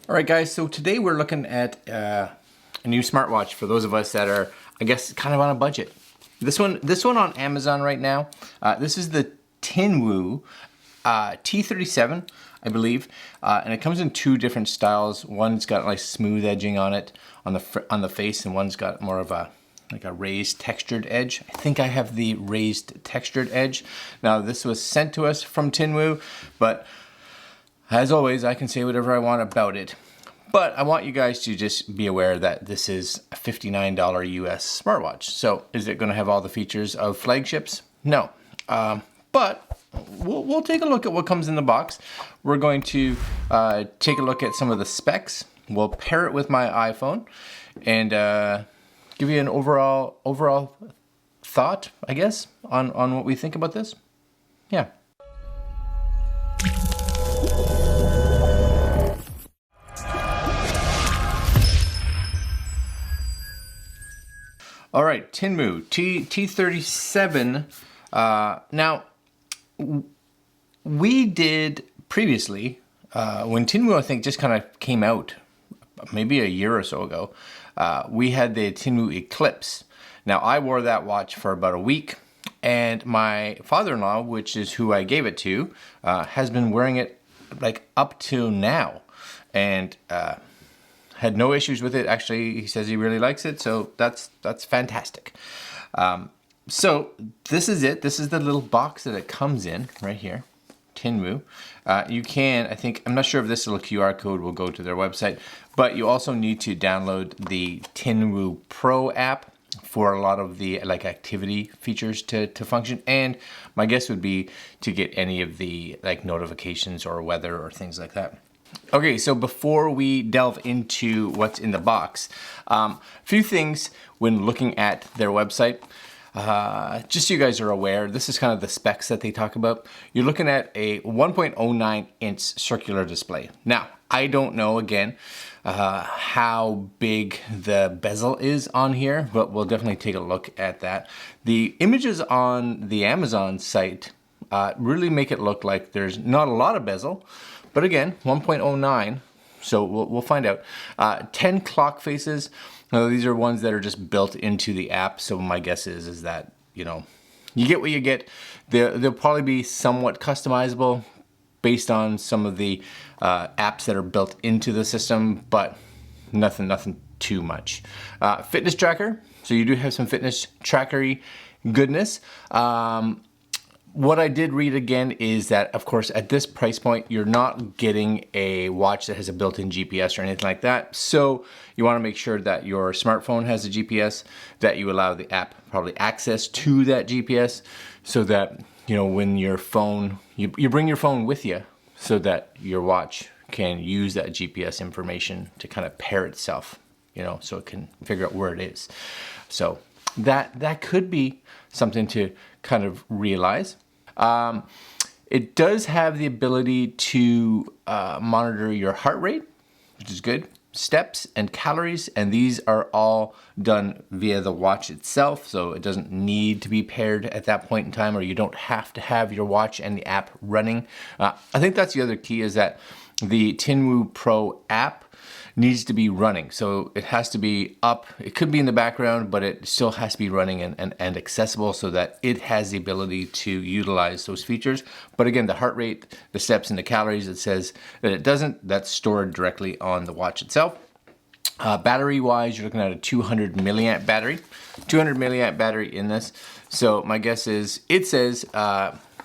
All right, guys, so today we're looking at a new smartwatch for those of us that are, I guess, kind of on a budget. This one on Amazon right now. This is the Tinwoo T37, I believe, and it comes in two different styles. One's got like smooth edging on it on the face, and one's got more of a raised textured edge. I think I have the raised textured edge. Now this was sent to us from Tinwoo, but as always, I can say whatever I want about it. But I want you guys to just be aware that this is a $59 US smartwatch. So is it going to have all the features of flagships? No. But we'll take a look at what comes in the box. We're going to take a look at some of the specs. We'll pair it with my iPhone and give you an overall thought, I guess, on what we think about this. Yeah. All right, Tinwoo T37. Now, we did previously, when Tinwoo I think just kind of came out, maybe a year or so ago, we had the Tinwoo Eclipse. Now, I wore that watch for about a week, and my father-in-law, which is who I gave it to, has been wearing it like up till now, and had no issues with it. Actually, he says he really likes it, so that's fantastic. So this is it. This is the little box that it comes in right here, Tinwoo. You can, I think, I'm not sure if this little QR code will go to their website, but you also need to download the Tinwoo Pro app for a lot of the like activity features to function. And my guess would be to get any of the like notifications or weather or things like that. Okay, so before we delve into what's in the box, a few things when looking at their website. Just so you guys are aware, this is kind of the specs that they talk about. You're looking at a 1.09 inch circular display. Now, I don't know, again, how big the bezel is on here, but we'll definitely take a look at that. The images on the Amazon site really make it look like there's not a lot of bezel. But again, 1.09, so we'll find out. 10 clock faces. Now, these are ones that are just built into the app, so my guess is that, you know, you get what you get. They'll probably be somewhat customizable based on some of the apps that are built into the system, but nothing too much. Fitness tracker, so you do have some fitness trackery goodness. What I did read again is that, of course, at this price point, you're not getting a watch that has a built-in GPS or anything like that. So you want to make sure that your smartphone has a GPS, that you allow the app probably access to that GPS, so that, you know, when your phone, you bring your phone with you so that your watch can use that GPS information to kind of pair itself, you know, so it can figure out where it is. So that could be something to kind of realize. It does have the ability to monitor your heart rate, which is good, steps and calories, and these are all done via the watch itself, so it doesn't need to be paired at that point in time, or you don't have to have your watch and the app running. I think that's the other key, is that the Tinwoo Pro app needs to be running. So it has to be up. It could be in the background, but it still has to be running and accessible so that it has the ability to utilize those features. But again, the heart rate, the steps, and the calories, it says that it doesn't. That's stored directly on the watch itself. Battery wise, you're looking at a 200 milliamp battery. 200 milliamp battery in this. So my guess is, it says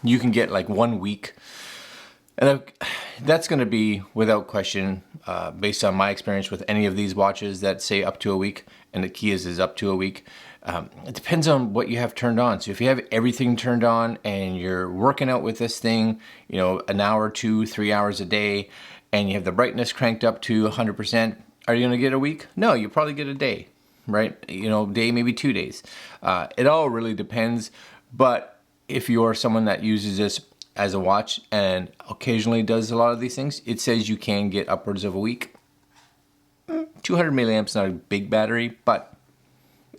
you can get like 1 week. And that's going to be, without question, based on my experience with any of these watches that say up to a week, and the key is up to a week. It depends on what you have turned on. So if you have everything turned on and you're working out with this thing, you know, an hour, 2, 3 hours a day, and you have the brightness cranked up to 100%, are you going to get a week? No, you probably get a day, right? You know, day, maybe 2 days. It all really depends. But if you're someone that uses this as a watch and occasionally does a lot of these things, it says you can get upwards of a week. 200 milliamps, not a big battery, but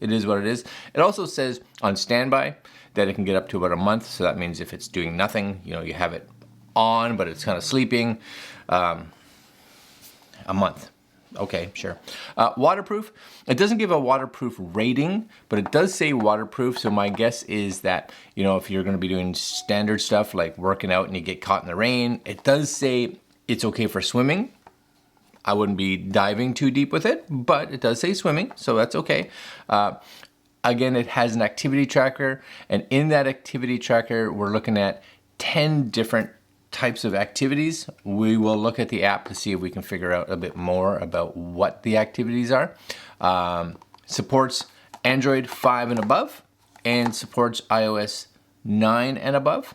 it is what it is. It also says on standby that it can get up to about a month. So that means if it's doing nothing, you know, you have it on, but it's kind of sleeping. A month. Okay, sure. Waterproof. It doesn't give a waterproof rating, but it does say waterproof. So my guess is that, you know, if you're going to be doing standard stuff like working out and you get caught in the rain, it does say it's okay for swimming. I wouldn't be diving too deep with it, but it does say swimming, so that's okay. Again, it has an activity tracker, and in that activity tracker, we're looking at 10 different types of activities. We will look at the app to see if we can figure out a bit more about what the activities are. Supports Android 5 and above, and supports iOS 9 and above.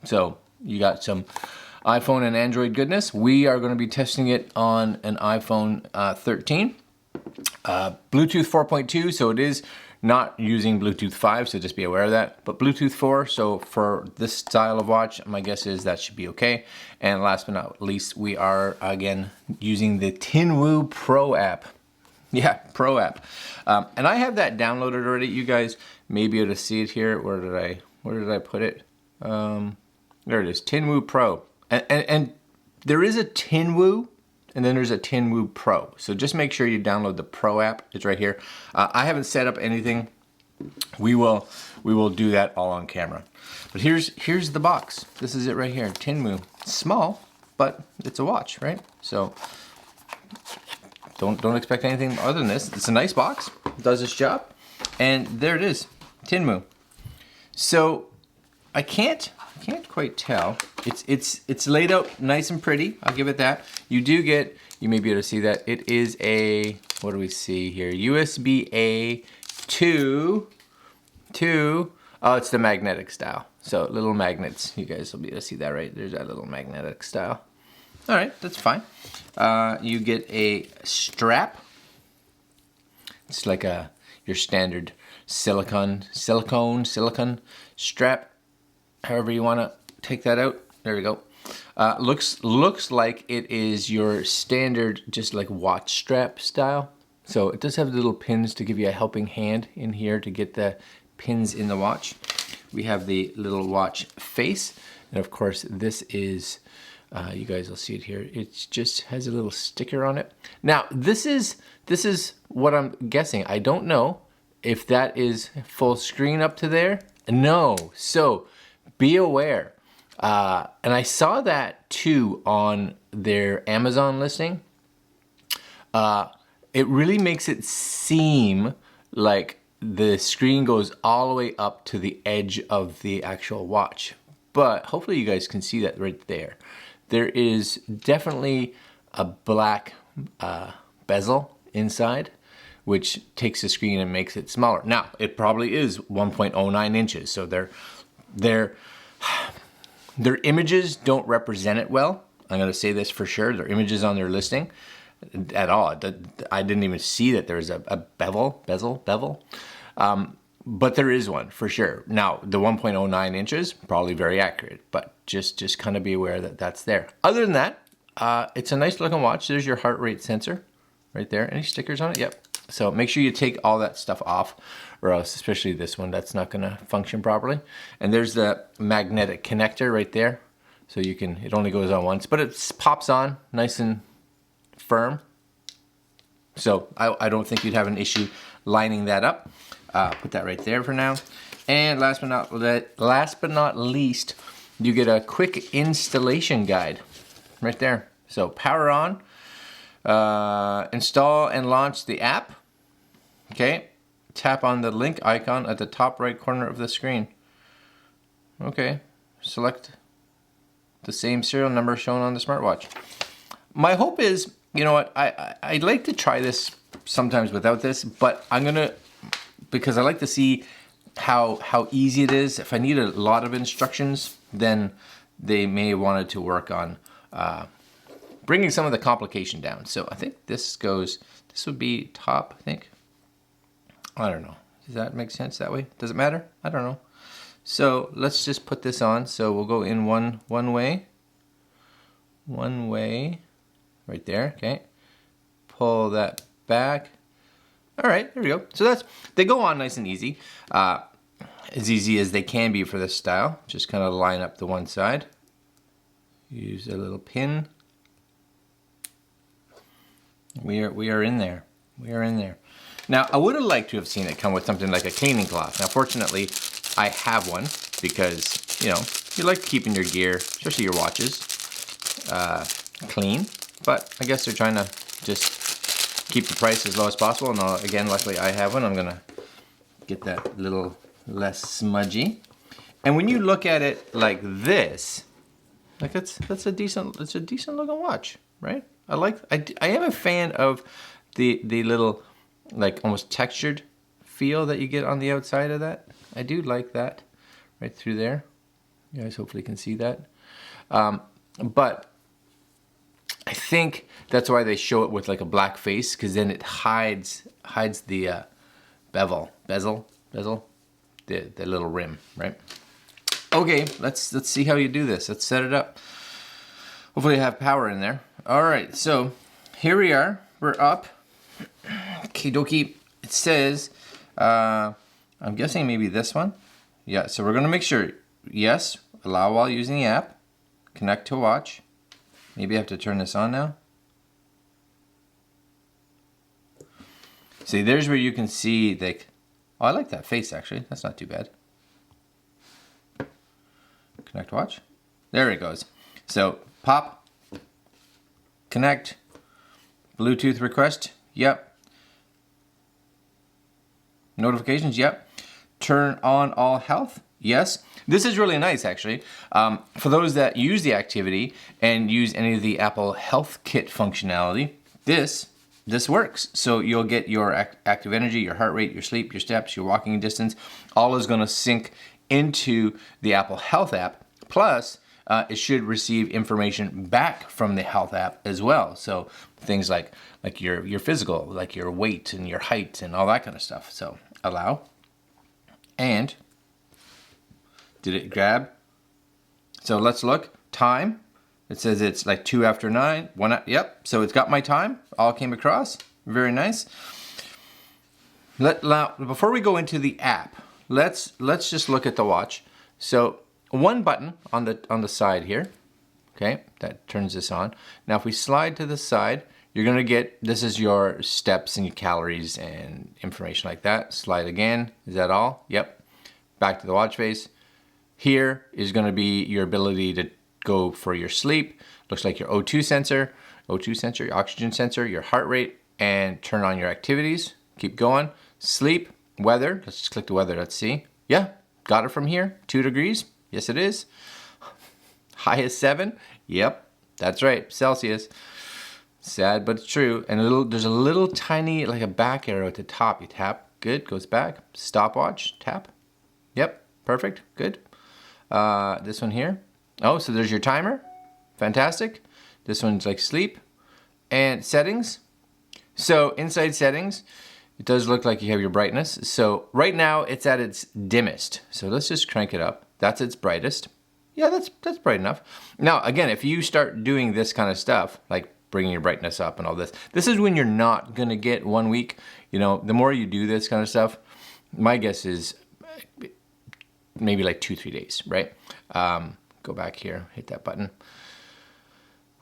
So you got some iPhone and Android goodness. We are going to be testing it on an iPhone 13. Bluetooth 4.2, so it is not using Bluetooth 5, so just be aware of that. But Bluetooth 4, so for this style of watch, my guess is that should be okay. And last but not least, we are, again, using the Tinwoo Pro app. Yeah, Pro app. And I have that downloaded already. You guys may be able to see it here. Where did I put it? There it is, Tinwoo Pro. And there is a Tinwoo, and then there's a Tinwoo Pro. So just make sure you download the Pro app. It's right here. I haven't set up anything. We will do that all on camera. But here's the box. This is it right here. Tinwoo. It's small, but it's a watch, right? So don't expect anything other than this. It's a nice box. It does its job. And there it is. Tinwoo. So I can't quite tell. It's laid out nice and pretty. I'll give it that. You do get, you may be able to see that, it is a, what do we see here? USB-A to, oh, it's the magnetic style. So little magnets. You guys will be able to see that, right? There's that little magnetic style. All right, that's fine. You get a strap. It's like your standard silicone strap. However you want to take that out. There we go. Looks like it is your standard, just like watch strap style. So it does have little pins to give you a helping hand in here to get the pins in the watch. We have the little watch face, and of course this is, you guys will see it here. It just has a little sticker on it. Now this is what I'm guessing. I don't know if that is full screen up to there. No. So be aware. And I saw that too on their Amazon listing. It really makes it seem like the screen goes all the way up to the edge of the actual watch. But hopefully you guys can see that right there. There is definitely a black bezel inside, which takes the screen and makes it smaller. Now, it probably is 1.09 inches, so their images don't represent it well. I'm going to say this for sure. Their images on their listing at all. I didn't even see that there's a bezel. But there is one for sure. Now, the 1.09 inches, probably very accurate, but just kind of be aware that that's there. Other than that, it's a nice looking watch. There's your heart rate sensor right there. Any stickers on it? Yep. So make sure you take all that stuff off, or else, especially this one, that's not going to function properly. And there's the magnetic connector right there. So you can, it only goes on once, but it pops on nice and firm. So I don't think you'd have an issue lining that up. Put that right there for now. And last but not least, you get a quick installation guide right there. So power on, install and launch the app. Okay, tap on the link icon at the top right corner of the screen. Okay, select the same serial number shown on the smartwatch. My hope is, you know what, I'd like to try this sometimes without this, but I'm gonna, because I like to see how easy it is. If I need a lot of instructions, then they may want it to work on bringing some of the complication down. So I think this would be top, I think. I don't know. Does that make sense that way? Does it matter? I don't know. So let's just put this on. So we'll go in one way. One way. Right there, okay. Pull that back. All right, there we go. So they go on nice and easy. As easy as they can be for this style. Just kind of line up the one side. Use a little pin. We are in there. We are in there. Now, I would have liked to have seen it come with something like a cleaning cloth. Now, fortunately, I have one because, you know, you like keeping your gear, especially your watches, clean. But I guess they're trying to just keep the price as low as possible. And again, luckily I have one. I'm gonna get that a little less smudgy. And when you look at it like this, like it's a decent looking watch, right? I am a fan of the little, like, almost textured feel that you get on the outside of that. I do like that right through there. You guys hopefully can see that. But I think that's why they show it with like a black face, because then it hides the bezel, the little rim, right? Okay, let's see how you do this. Let's set it up. Hopefully you have power in there. All right, so here we are. We're up. Okie dokie. It says, I'm guessing maybe this one. Yeah, so we're gonna make sure, yes, allow while using the app, connect to watch. Maybe I have to turn this on now. See, there's where you can see, like, oh, I like that face actually. That's not too bad. Connect watch. There it goes. So pop, connect, Bluetooth request. Yep. Notifications. Yep. Turn on all health. Yes. This is really nice actually. For those that use the activity and use any of the Apple Health Kit functionality, this works. So you'll get your active energy, your heart rate, your sleep, your steps, your walking distance. All is going to sync into the Apple Health app. Plus, it should receive information back from the Health app as well. So things like your physical, like your weight and your height and all that kind of stuff. So allow. And did it grab? So let's look. Time. It says it's like 2 after 9. Yep. So it's got my time. All came across. Very nice. Before we go into the app, let's just look at the watch. So one button on the side here. Okay, that turns this on. Now if we slide to the side, you're gonna get, this is your steps and your calories and information like that. Slide again. Is that all? Yep. Back to the watch face. Here is going to be your ability to go for your sleep. Looks like your O2 sensor, your oxygen sensor, your heart rate, and turn on your activities. Keep going. Sleep, weather. Let's just click the weather. Let's see. Yeah, got it from here. 2 degrees. Yes, it is. High is 7. Yep, that's right. Celsius. Sad, but it's true. And there's a little tiny, like a back arrow at the top. You tap. Good. Goes back. Stopwatch. Tap. Yep. Perfect. Good. This one here. Oh, so there's your timer. Fantastic. This one's like sleep. And settings. So inside settings, it does look like you have your brightness. So right now it's at its dimmest. So let's just crank it up. That's its brightest. Yeah, that's bright enough. Now, again, if you start doing this kind of stuff, like bringing your brightness up and all this, this is when you're not going to get 1 week. You know, the more you do this kind of stuff, my guess is maybe like 2-3 days, right? Go back here, hit that button.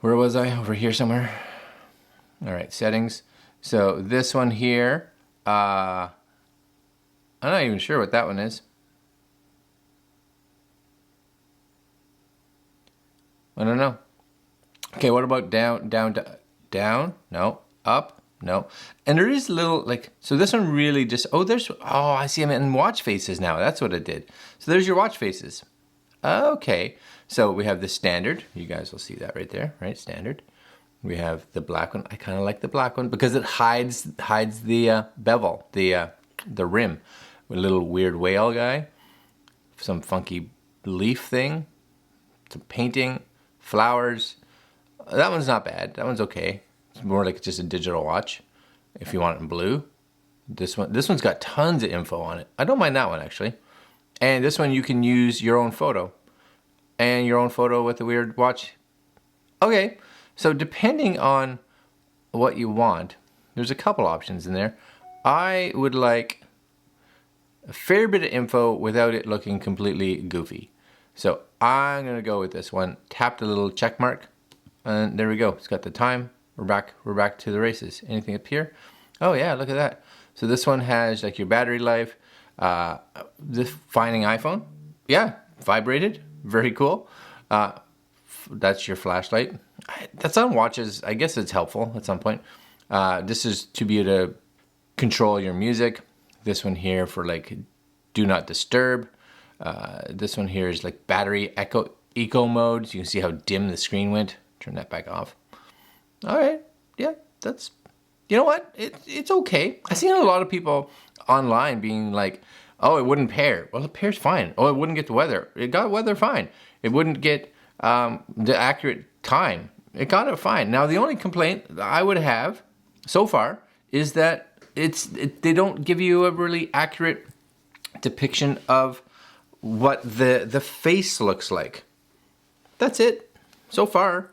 Where was I? Over here somewhere. All right, settings. So this one here, I'm not even sure what that one is. I don't know. Okay, what about down? No. Up? No. And there is little, like, so this one really just, I see them in watch faces now. That's what it did. So there's your watch faces. Okay. So we have the standard. You guys will see that right there, right? Standard. We have the black one. I kind of like the black one because it hides the bevel, the rim. A little weird whale guy. Some funky leaf thing. Some painting. Flowers. That one's not bad. That one's okay. It's more like just a digital watch if you want it in blue. This one's got tons of info on it. I don't mind that one actually. And this one you can use your own photo. And your own photo with the weird watch. Okay, so depending on what you want, there's a couple options in there. I would like a fair bit of info without it looking completely goofy. So I'm gonna go with this one. Tap the little check mark, and there we go. It's got the time we're back to the races. Anything up here? Oh yeah, look at that. So this one has like your battery life. This finding iPhone. Yeah, vibrated. Very cool. That's your flashlight. That's on watches. I guess it's helpful at some point. This is to be able to control your music. This one here for like do not disturb. This one here is like battery eco mode. So you can see how dim the screen went. Turn that back off. All right. Yeah, that's, you know what? It's okay. I've seen a lot of people online being like, oh, it wouldn't pair. Well, it pairs fine. Oh, it wouldn't get the weather. It got weather fine. It wouldn't get the accurate time. It got it fine. Now, the only complaint I would have so far is that they don't give you a really accurate depiction of what the face looks like. That's it so far.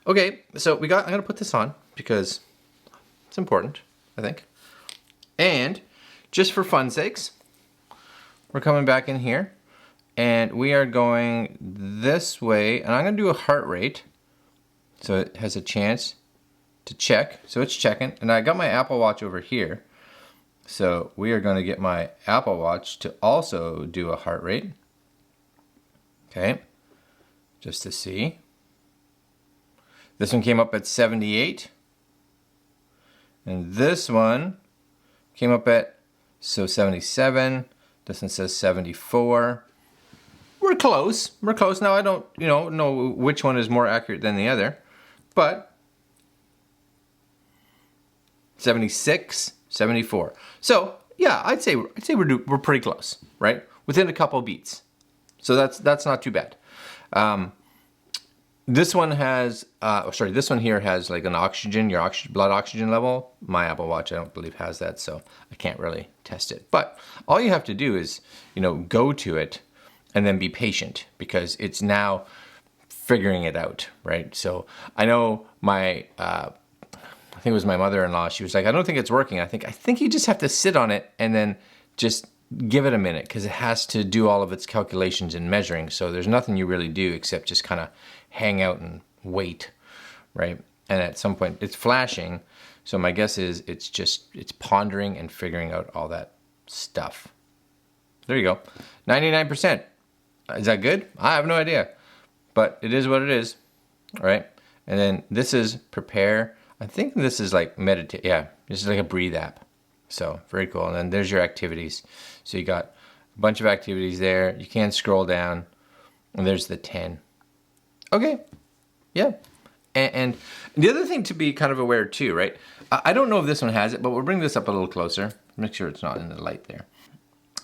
Okay, so I'm gonna put this on because it's important, I think. And just for fun's sakes, we're coming back in here and we are going this way, and I'm gonna do a heart rate so it has a chance to check. So it's checking, and I got my Apple Watch over here. So we are gonna get my Apple Watch to also do a heart rate. Okay, just to see. This one came up at 78. And this one came up at, 77. This one says 74. We're close. We're close. Now I don't, know which one is more accurate than the other. But 76, 74. So yeah, I'd say we're pretty close, right? Within a couple beats. So that's not too bad. This one has, this one here has like an oxygen, your blood oxygen level. My Apple Watch, I don't believe has that, so I can't really test it. But all you have to do is, go to it and then be patient because it's now figuring it out, right? So I know my, I think it was my mother-in-law, she was like, I don't think it's working. I think you just have to sit on it and then just give it a minute because it has to do all of its calculations and measuring. So there's nothing you really do except just kind of hang out and wait, right? And at some point it's flashing. So my guess is it's pondering and figuring out all that stuff. There you go. 99%. Is that good? I have no idea, but it is what it is, right? And then this is prepare. I think this is like meditate. Yeah, this is like a breathe app. So very cool. And then there's your activities. So you got a bunch of activities there. You can scroll down and there's the 10. Okay. Yeah. And the other thing to be kind of aware too, right? I don't know if this one has it, but we'll bring this up a little closer. Make sure it's not in the light there.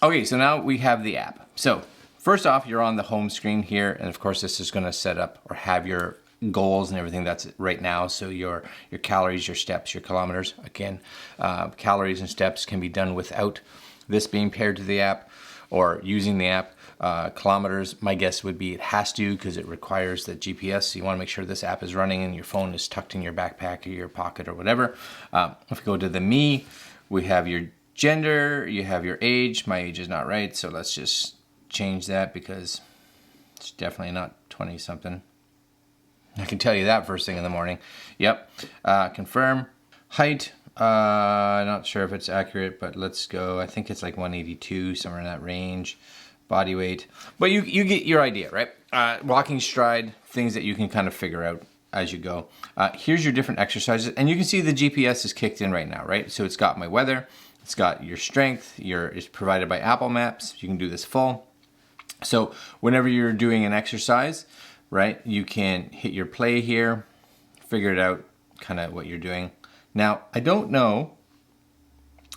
Okay, so now we have the app. So first off, you're on the home screen here. And of course, this is going to set up or have your goals and everything that's right now. So your calories, your steps, your kilometers. Again, calories and steps can be done without this being paired to the app or using the app. Kilometers, my guess would be it has to because it requires the GPS. So you want to make sure this app is running and your phone is tucked in your backpack or your pocket or whatever. If we go to the me, we have your gender, you have your age. My age is not right, so let's just change that because it's definitely not 20 something. I can tell you that first thing in the morning. Yep. Confirm. Height. Not sure if it's accurate, but let's go. I think it's like 182, somewhere in that range. Body weight. But you get your idea, right? Walking stride, things that you can kind of figure out as you go. Here's your different exercises. And you can see the GPS is kicked in right now, right? So it's got my weather. It's got your strength. It's provided by Apple Maps. You can do this full. So whenever you're doing an exercise, right, you can hit your play here, figure it out, kind of what you're doing. Now, I don't know,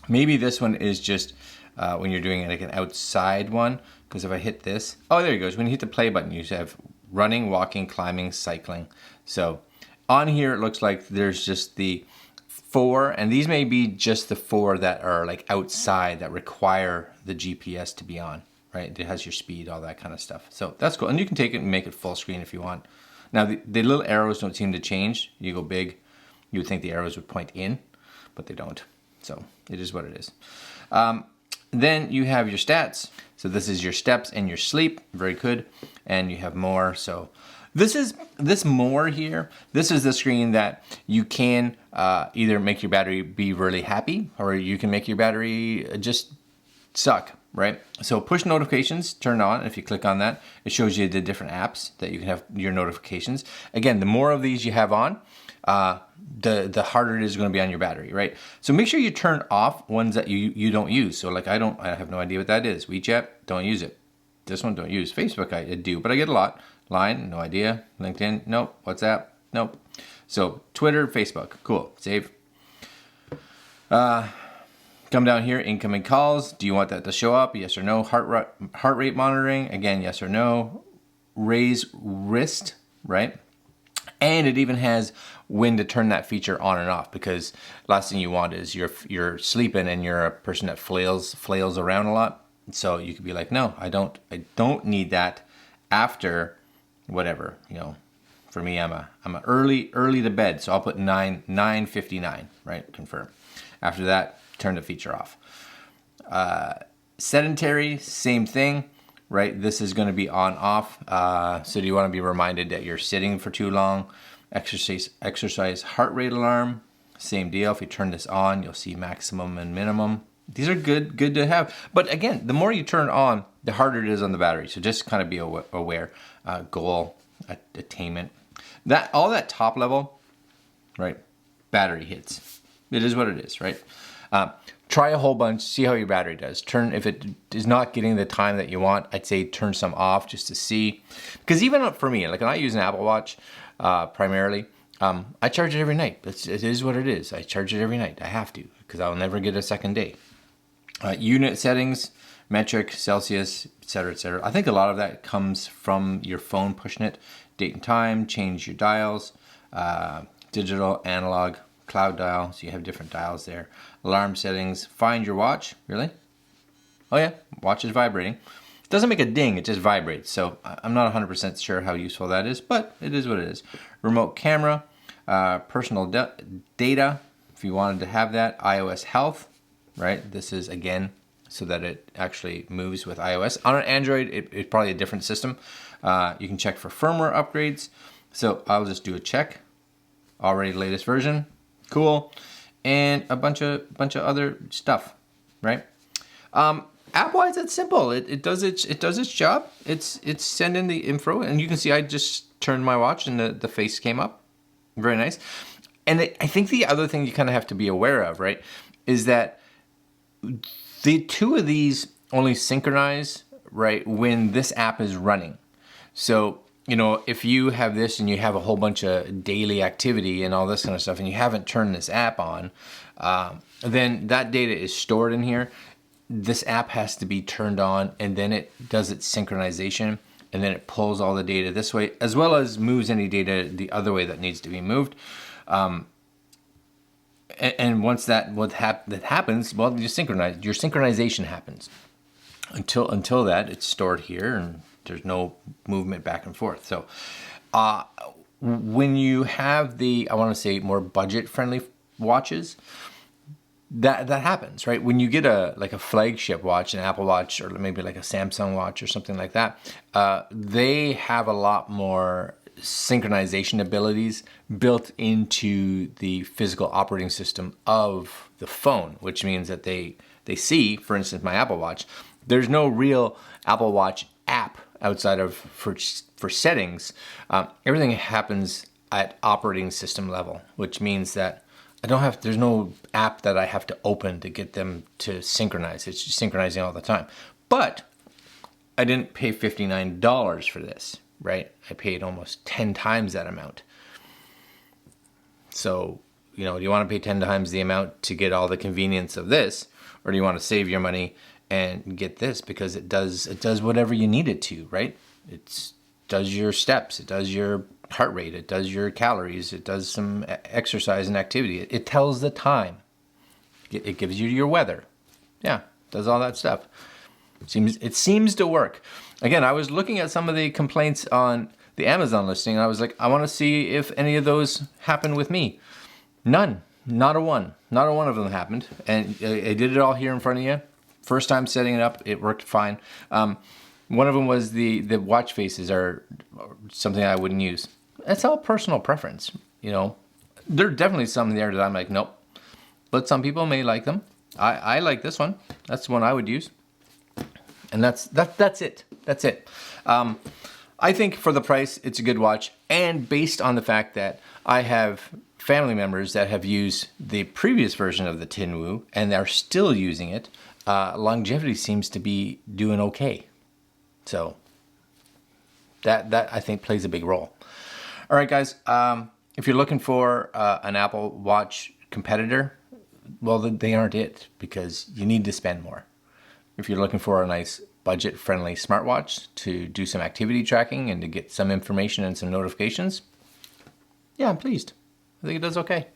maybe this one is just when you're doing like an outside one, because if I hit this, oh, there it goes. When you hit the play button, you have running, walking, climbing, cycling. So on here, it looks like there's just the 4, and these may be just the 4 that are like outside that require the GPS to be on. Right, it has your speed, all that kind of stuff. So that's cool. And you can take it and make it full screen if you want. Now, the little arrows don't seem to change. You go big, you would think the arrows would point in, but they don't. So it is what it is. Then you have your stats. So this is your steps and your sleep. Very good. And you have more. So This more here, this is the screen that you can either make your battery be really happy, or you can make your battery just suck, right? So push notifications, turn on. If you click on that, it shows you the different apps that you can have your notifications. Again, the more of these you have on, the harder it is going to be on your battery, right? So make sure you turn off ones that you don't use. So like I have no idea what that is. WeChat, don't use it. This one, don't use. Facebook, I do, but I get a lot. Line, no idea. LinkedIn, nope. WhatsApp, nope. So Twitter, Facebook, cool. Save. Come down here, incoming calls. Do you want that to show up? Yes or no. Heart rate monitoring, again, yes or no. Raise wrist, right? And it even has when to turn that feature on and off, because last thing you want is you're sleeping and you're a person that flails around a lot. So you could be like, no, I don't need that after whatever, you know. For me, I'm a early to bed, so I'll put 9:59, right? Confirm. After that, turn the feature off. Sedentary, same thing, right? This is going to be on off. So do you want to be reminded that you're sitting for too long? Exercise heart rate alarm, same deal. If you turn this on, you'll see maximum and minimum. These are good to have. But again, the more you turn on, the harder it is on the battery. So just kind of be aware. Goal attainment. All that top level, right? Battery hits. It is what it is, right? Try a whole bunch, see how your battery does. If it is not getting the time that you want, I'd say turn some off just to see. Because even for me, like when I use an Apple Watch primarily, I charge it every night. It is what it is. I charge it every night. I have to, because I'll never get a second day. Unit settings, metric, Celsius, etc., etc. I think a lot of that comes from your phone pushing it. Date and time, change your dials, digital, analog, cloud dial, so you have different dials there. Alarm settings, find your watch, really? Oh yeah, watch is vibrating. It doesn't make a ding, it just vibrates, so I'm not 100% sure how useful that is, but it is what it is. Remote camera, personal data, if you wanted to have that. iOS health, right? This is, again, so that it actually moves with iOS. On an Android, it's probably a different system. You can check for firmware upgrades. So I'll just do a check. Already latest version. Cool. And a bunch of other stuff, right? App-wise, it's simple. It does its job. It's sending the info, and you can see I just turned my watch and the face came up. Very nice. And I think the other thing you kind of have to be aware of, right, is that the two of these only synchronize, right, when this app is running. So, you know, if you have this and you have a whole bunch of daily activity and all this kind of stuff, and you haven't turned this app on, then that data is stored in here. This app has to be turned on, and then it does its synchronization, and then it pulls all the data this way, as well as moves any data the other way that needs to be moved. And once that happens, well, your synchronization happens. Until that, it's stored here, and there's no movement back and forth. So when you have I want to say, more budget-friendly watches, that happens, right? When you get a flagship watch, an Apple Watch, or maybe like a Samsung watch or something like that, they have a lot more synchronization abilities built into the physical operating system of the phone, which means that they see, for instance, my Apple Watch, there's no real Apple Watch app outside of for settings. Everything happens at operating system level, which means that there's no app that I have to open to get them to synchronize. It's just synchronizing all the time. But I didn't pay $59 for this, right? I paid almost 10 times that amount. So, you know, do you want to pay 10 times the amount to get all the convenience of this, or do you want to save your money and get this because it does whatever you need it to, right? It does your steps, it does your heart rate, it does your calories, it does some exercise and activity. It tells the time. It gives you your weather. Yeah, does all that stuff. It seems to work. Again, I was looking at some of the complaints on the Amazon listing, and I was like, I want to see if any of those happen with me. None. Not a one. Not a one of them happened. And I did it all here in front of you. First time setting it up, it worked fine. One of them was the watch faces are something I wouldn't use. It's all personal preference, you know. There are definitely some there that I'm like, nope. But some people may like them. I like this one. That's the one I would use. And that's it. That's it. I think for the price, it's a good watch. And based on the fact that I have family members that have used the previous version of the Tinwoo and are still using it, longevity seems to be doing okay. So that I think plays a big role. All right, guys. If you're looking for an Apple Watch competitor, well, they aren't it, because you need to spend more. If you're looking for a nice budget-friendly smartwatch to do some activity tracking and to get some information and some notifications, yeah, I'm pleased. I think it does okay.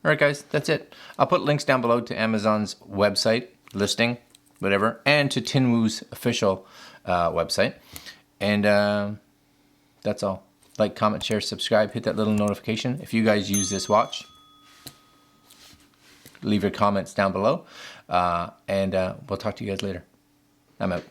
All right, guys, that's it. I'll put links down below to Amazon's website, listing, whatever, and to Tinwoo's official website. And that's all. Like, comment, share, subscribe, hit that little notification. If you guys use this watch, leave your comments down below. And we'll talk to you guys later. I'm out.